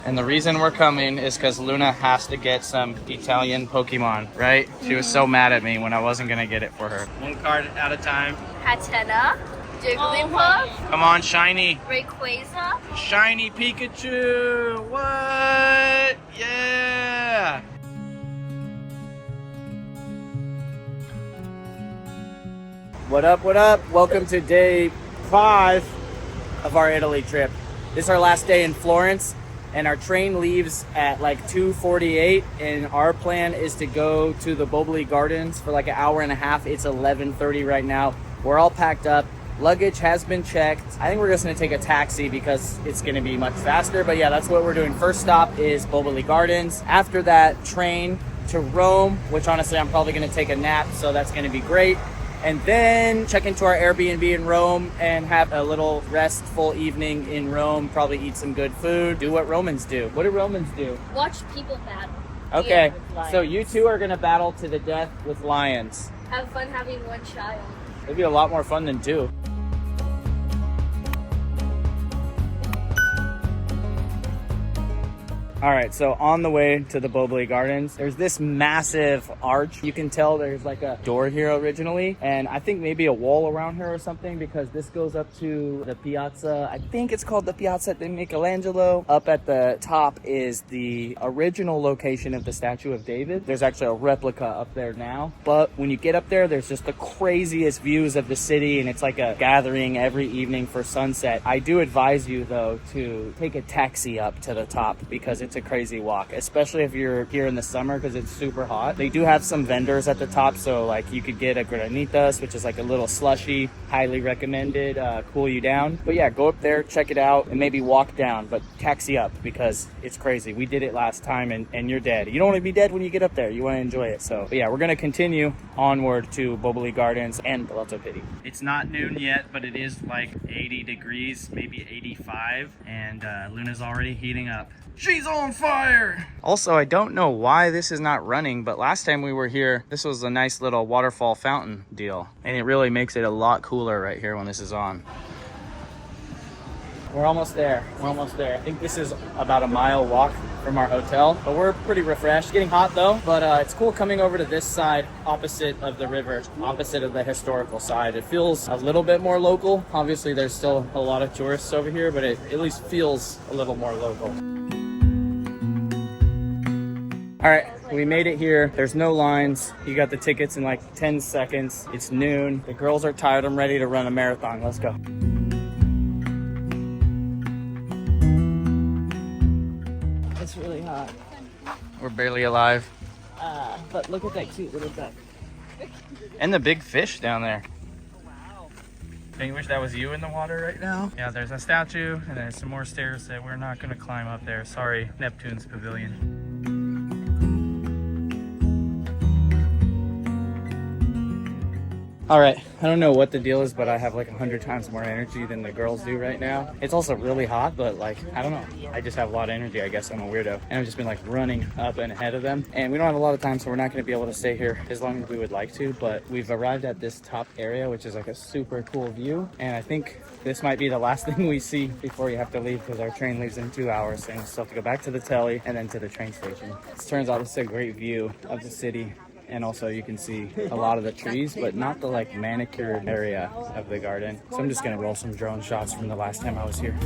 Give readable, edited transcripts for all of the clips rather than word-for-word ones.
And the reason we're coming is because Luna has to get some Italian Pokemon, right? She was so mad at me when I wasn't gonna get it for her. One card at a time. Hatena, Jigglypuff, Come on, shiny. Rayquaza. Shiny Pikachu! What? Yeah! What up, what up? Welcome to day 5 of our Italy trip. This is our last day in Florence, and our train leaves at like 2:48, and our plan is to go to the Boboli Gardens for like an hour and a half. It's 11:30 right now. We're all packed up. Luggage has been checked. I think we're just gonna take a taxi because it's gonna be much faster. But yeah, that's what we're doing. First stop is Boboli Gardens. After that, train to Rome, which honestly I'm probably gonna take a nap, so that's gonna be great. And then check into our Airbnb in Rome and have a little restful evening in Rome. Probably eat some good food. Do what Romans do. What do Romans do? Watch people battle. Okay, so you two are gonna battle to the death with lions. Have fun having one child. It'd be a lot more fun than 2. All right, so on the way to the Boboli Gardens, there's this massive arch. You can tell there's like a door here originally, and I think maybe a wall around here or something, because this goes up to the piazza. I think it's called the Piazza di Michelangelo. Up at the top is the original location of the statue of David. There's actually a replica up there now. But when you get up there, there's just the craziest views of the city, and it's like a gathering every evening for sunset. I do advise you, though, to take a taxi up to the top, because it's a crazy walk, especially if you're here in the summer because it's super hot. They do have some vendors at the top, so like you could get a granitas, which is like a little slushy, highly recommended, cool you down. But yeah, go up there, check it out, and maybe walk down, but taxi up because it's crazy. We did it last time, and you're dead. You don't want to be dead when you get up there. You want to enjoy it. So but yeah, we're gonna continue onward to Boboli Gardens and Palazzo Pitti. It's not noon yet, but it is like 80 degrees, maybe 85, and Luna's already heating up. She's on fire! Also, I don't know why this is not running, but last time we were here, this was a nice little waterfall fountain deal. And it really makes it a lot cooler right here when this is on. We're almost there. We're almost there. I think this is about a mile walk from our hotel, but we're pretty refreshed. Getting hot though, but it's cool coming over to this side, opposite of the river, opposite of the historical side. It feels a little bit more local. Obviously, there's still a lot of tourists over here, but it at least feels a little more local. All right, we made it here. There's no lines. You got the tickets in like 10 seconds. It's noon. The girls are tired. I'm ready to run a marathon. Let's go. It's really hot. We're barely alive. But look at that cute little duck. And the big fish down there. Don't you wish that was you in the water right now? Yeah, there's a statue and there's some more stairs that we're not gonna climb up there. Sorry, Neptune's pavilion. All right, I don't know what the deal is, but I have like 100 times more energy than the girls do right now. It's also really hot, but like, I don't know. I just have a lot of energy. I guess I'm a weirdo. And I've just been like running up and ahead of them. And we don't have a lot of time, so we're not gonna be able to stay here as long as we would like to, but we've arrived at this top area, which is like a super cool view. And I think this might be the last thing we see before you have to leave, because our train leaves in 2 hours. So we still have to go back to the telly and then to the train station. It turns out it's a great view of the city. And also you can see a lot of the trees, but not the like manicured area of the garden. So I'm just gonna roll some drone shots from the last time I was here.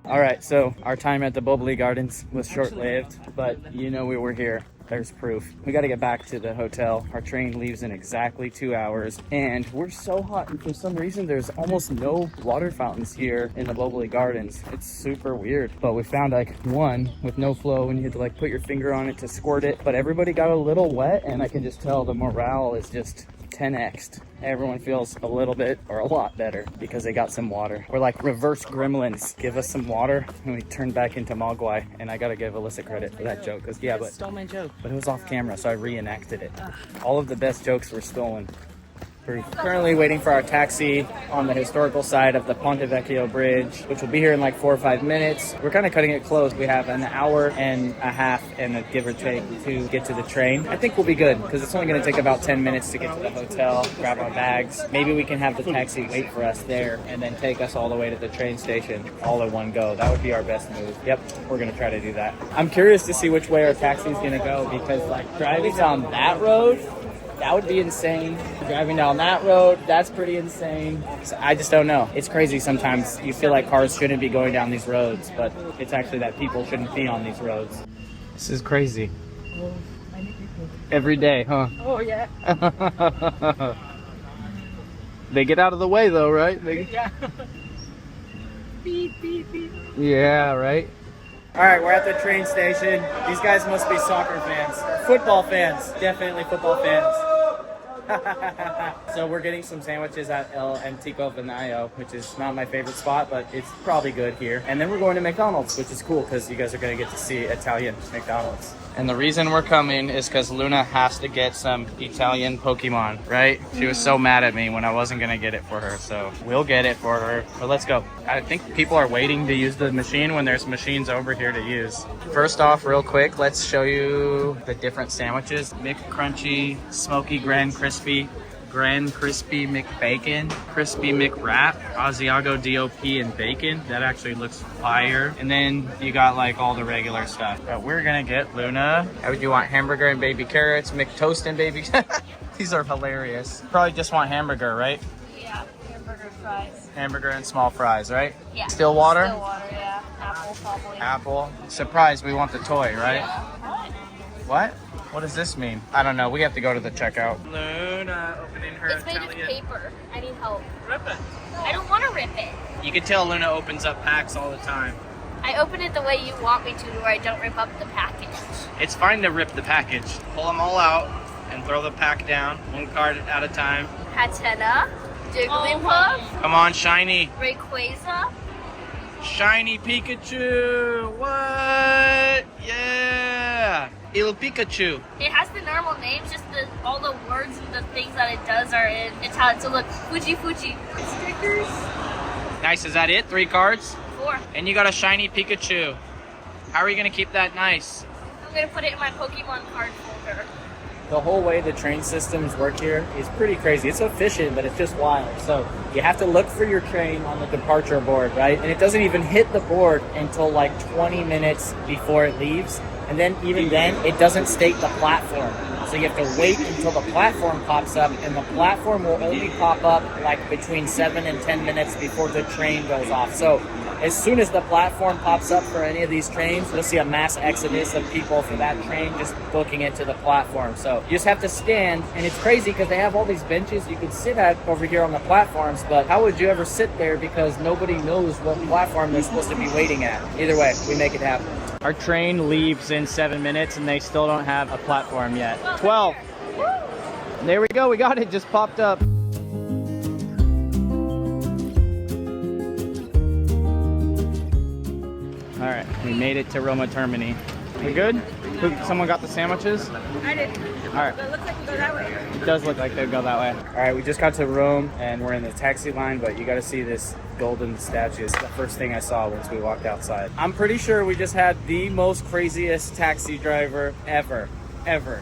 All right, so our time at the Boboli Gardens was short-lived, but you know we were here. There's proof. We got to get back to the hotel. Our train leaves in exactly 2 hours, and we're so hot, and for some reason there's almost no water fountains here in the Boboli Gardens. It's super weird, but we found like one with no flow, and you had to like put your finger on it to squirt it, but everybody got a little wet, and I can just tell the morale is just 10x'd. Everyone feels a little bit or a lot better because they got some water. We're like reverse gremlins. Give us some water and we turn back into Mogwai. And I gotta give Alyssa credit for that joke, because yeah, but Stole my joke. it was off camera, so I reenacted it. All of the best jokes were stolen We're currently waiting for our taxi on the historical side of the Ponte Vecchio Bridge, which will be here in like 4 or 5 minutes. We're kind of cutting it close. We have an hour and a half and a give or take to get to the train. I think we'll be good because it's only going to take about 10 minutes to get to the hotel, grab our bags. Maybe we can have the taxi wait for us there and then take us all the way to the train station all in one go. That would be our best move. Yep, we're going to try to do that. I'm curious to see which way our taxi is going to go because like driving down that road, that would be insane. Driving down that road, that's pretty insane. So I just don't know. It's crazy sometimes. You feel like cars shouldn't be going down these roads, but it's actually that people shouldn't be on these roads. This is crazy. Every day, huh? Oh, yeah. They get out of the way though, right? Yeah. Beep, beep, beep. Yeah, right? All right, we're at the train station. These guys must be soccer fans. Football fans. Definitely football fans. So we're getting some sandwiches at El Antico Venayo, which is not my favorite spot, but it's probably good here. And then we're going to McDonald's, which is cool because you guys are going to get to see Italian McDonald's. And the reason we're coming is because Luna has to get some Italian Pokemon, right? She was so mad at me when I wasn't going to get it for her, so we'll get it for her. But let's go. I think people are waiting to use the machine when there's machines over here to use. First off, real quick, let's show you the different sandwiches. McCrunchy, Smoky Grand Crispy McBacon, Crispy McWrap, Asiago DOP and bacon. That actually looks fire. And then you got like all the regular stuff. But we're gonna get Luna. How would you want hamburger and baby carrots, McToast and baby? These are hilarious. Probably just want hamburger, right? Yeah, hamburger fries. Hamburger and small fries, right? Yeah. Still water? Still water, yeah. Apple probably. Apple. Surprise, we want the toy, right? What? What does this mean? I don't know. We have to go to the checkout. Luna opening her It's made of Italian. paper. I need help. Rip it. I don't want to rip it. You can tell Luna opens up packs all the time. I open it the way you want me to where I don't rip up the package. It's fine to rip the package. Pull them all out and throw the pack down, one card at a time. Hatena, Jigglypuff, Come on, shiny. Rayquaza. Shiny Pikachu. What? Yeah. Il Pikachu. It has the normal names, just all the words and the things that it does are in Italian. So look, Fuji stickers. Nice. Is that it? 3 cards? 4. And you got a shiny Pikachu. How are you going to keep that nice? I'm gonna put it in my Pokemon card folder. The whole way the train systems work here is pretty crazy. It's efficient, but it's just wild. So you have to look for your train on the departure board, right? And it doesn't even hit the board until like 20 minutes before it leaves. And then even then, it doesn't state the platform. So you have to wait until the platform pops up, and the platform will only pop up like between 7 and 10 minutes before the train goes off. So as soon as the platform pops up for any of these trains, you'll see a mass exodus of people for that train just booking into the platform. So you just have to stand, and it's crazy because they have all these benches you can sit at over here on the platforms, but how would you ever sit there because nobody knows what platform they're supposed to be waiting at? Either way, we make it happen. Our train leaves in 7 minutes, and they still don't have a platform yet. 12. There we go. We got it. Just popped up. All right, we made it to Roma Termini. We good? Someone got the sandwiches? I did. All right. But it looks like we go that way. It does look like they go that way. All right, we just got to Rome, and we're in the taxi line, but you got to see this golden statue. It's the first thing I saw once we walked outside. I'm pretty sure we just had the most craziest taxi driver ever.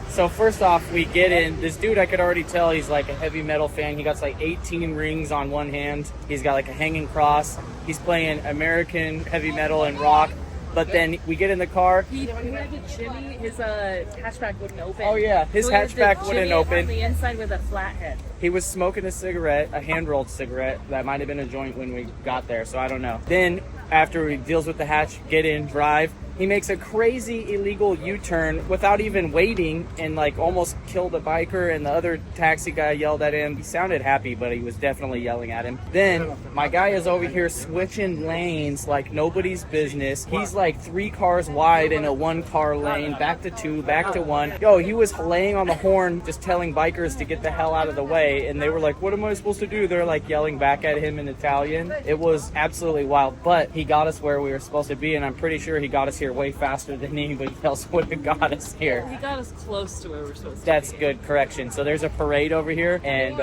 So first off, we get in. This dude, I could already tell he's like a heavy metal fan. He got like 18 rings on one hand. He's got like a hanging cross. He's playing American heavy metal and rock. But then we get in the car. He had the Jimmy, his hatchback wouldn't open. Oh yeah, his So he has the hatchback wouldn't Jimmy open. on the inside with a flathead. He was smoking a cigarette, a hand-rolled cigarette. That might have been a joint when we got there, so I don't know. Then, after he deals with the hatch, get in, drive, he makes a crazy illegal U-turn without even waiting and like almost killed a biker, and the other taxi guy yelled at him. He sounded happy, but he was definitely yelling at him. Then my guy is over here switching lanes like nobody's business. He's like 3 cars wide in a 1-car lane, back to 2, back to 1. Yo, he was laying on the horn just telling bikers to get the hell out of the way, and they were like, what am I supposed to do? They're like yelling back at him in Italian. It was absolutely wild, but he got us where we were supposed to be, and I'm pretty sure he got us here here way faster than anybody else would have got us here. He got us close to where we're supposed to That's be. good correction. So there's a parade over here, and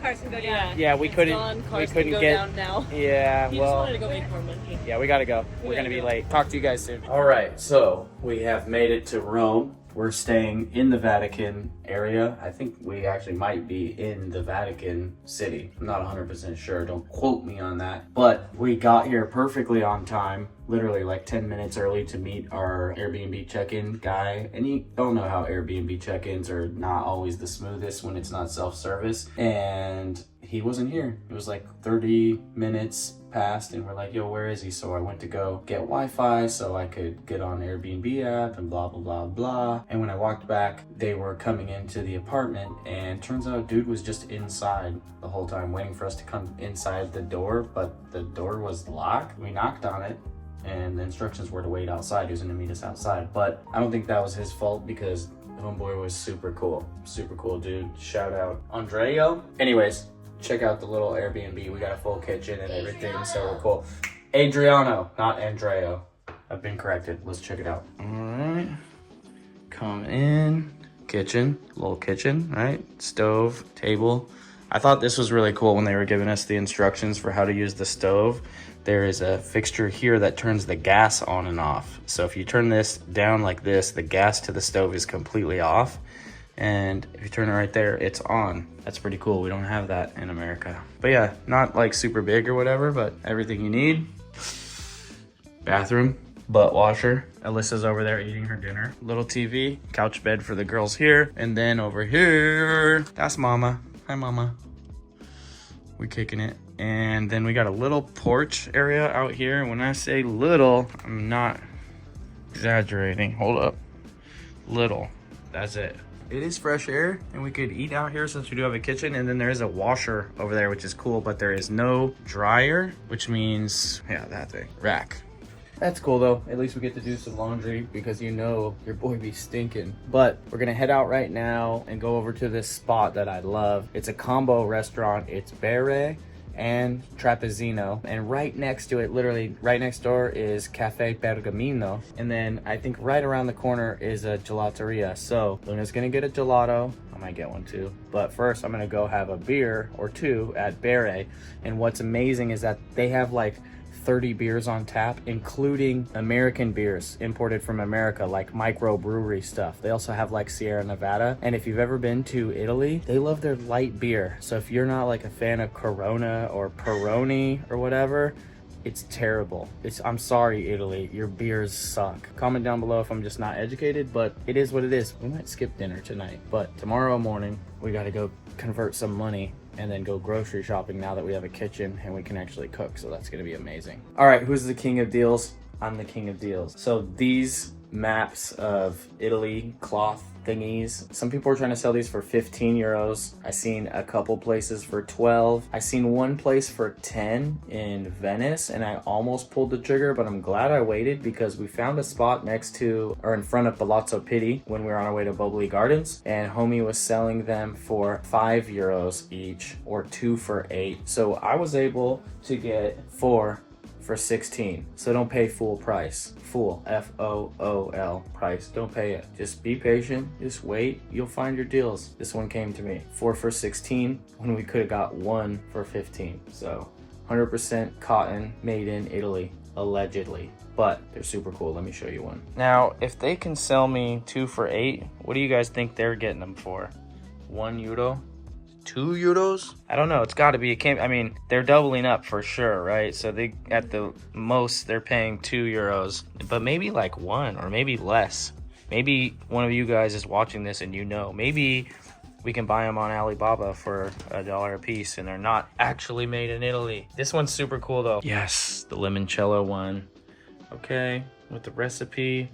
Cars can go down. yeah, we couldn't Cars we couldn't can go get down now. Yeah, He just wanted to go make more money. yeah, we gotta go. We're gonna be late. Talk to you guys soon. All right, so we have made it to Rome. We're staying in the Vatican area. I think we actually might be in the Vatican City. I'm not 100% sure. Don't quote me on that. But we got here perfectly on time, literally like 10 minutes early to meet our Airbnb check-in guy. And you don't know how Airbnb check-ins are not always the smoothest when it's not self-service. And he wasn't here. It was like 30 minutes passed and we're like, yo, where is he? So I went to go get Wi-Fi so I could get on Airbnb app and blah, blah, blah, blah. And when I walked back, they were coming into the apartment and turns out dude was just inside the whole time waiting for us to come inside the door, but the door was locked. We knocked on it and the instructions were to wait outside. He was gonna meet us outside, but I don't think that was his fault because the homeboy was super cool dude. Shout out Andreo. Anyways, check out the little Airbnb. We got a full kitchen and everything, so we're cool. Adriano, not Andreo. I've been corrected. Let's check it out. All right, come in. Kitchen, little kitchen, right? Stove, table. I thought this was really cool when they were giving us the instructions for how to use the stove. There is a fixture here that turns the gas on and off. So if you turn this down like this, the gas to the stove is completely off. And if you turn it right there, it's on. That's pretty cool. We don't have that in America. But yeah, not like super big or whatever, but everything you need. Bathroom, butt washer. Alyssa's over there eating her dinner. Little TV, couch bed for the girls here. And then over here, that's Mama. Hi, Mama. We kicking it. And then we got a little porch area out here. When I say little, I'm not exaggerating. Hold up. Little. That's it. It is fresh air and we could eat out here since we do have a kitchen, and then there is a washer over there, which is cool, but there is no dryer, which means, yeah, that thing, rack. That's cool though. At least we get to do some laundry because you know your boy be stinking. But we're gonna head out right now and go over to this spot that I love. It's a combo restaurant. It's Bere and Trapezzino, and right next to it, literally right next door, is Cafe Pergamino, and then I think right around the corner is a gelateria. So Luna's gonna get a gelato. I might get one too, but first I'm gonna go have a beer or two at Bere. And what's amazing is that they have like 30 beers on tap, including American beers imported from America, like microbrewery stuff. They also have like Sierra Nevada. And if you've ever been to Italy, they love their light beer. So if you're not like a fan of Corona or Peroni or whatever, it's terrible. I'm sorry, Italy, your beers suck. Comment down below if I'm just not educated, but it is what it is. We might skip dinner tonight, but tomorrow morning, we gotta go convert some money and then go grocery shopping now that we have a kitchen and we can actually cook. So that's gonna be amazing. All right, who's the king of deals? I'm the king of deals. So these maps of Italy cloth thingies, some people are trying to sell these for 15 euros. I seen a couple places for 12. I seen one place for 10 in Venice and I almost pulled the trigger, but I'm glad I waited because we found a spot next to or in front of Palazzo Pitti when we were on our way to Bubbly Gardens, and homie was selling them for 5 euros each or 2 for 8. So I was able to get 4 for 16. So don't pay full price. Full, F-O-O-L price. Don't pay it. Just be patient. Just wait. You'll find your deals. This one came to me. 4 for 16 when we could have got 1 for 15. So 100% cotton made in Italy, allegedly. But they're super cool. Let me show you one. Now, if they can sell me 2 for 8, what do you guys think they're getting them for? 1 euro? 2 euros? I don't know. It's got to be. I mean, they're doubling up for sure, right? So they, at the most, they're paying 2 euros, but maybe like 1 or maybe less. Maybe one of you guys is watching this and you know. Maybe we can buy them on Alibaba for $1 a piece, and they're not actually made in Italy. This one's super cool though. Yes, the limoncello one. Okay, with the recipe,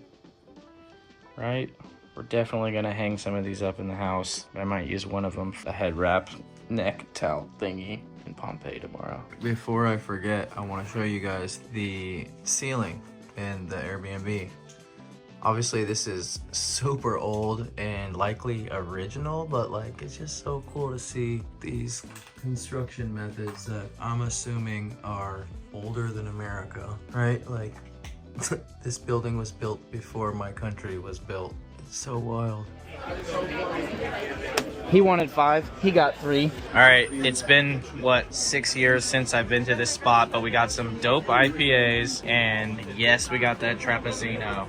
right? We're definitely gonna hang some of these up in the house. I might use one of them for a head wrap neck towel thingy in Pompeii tomorrow. Before I forget, I want to show you guys the ceiling in the Airbnb. Obviously this is super old and likely original, but like it's just so cool to see these construction methods that I'm assuming are older than America, right? Like This building was built before my country was built. It's so wild. He wanted 5, he got 3. All right, it's been, what, 6 years since I've been to this spot, but we got some dope IPAs, and yes, we got that Trapezzino.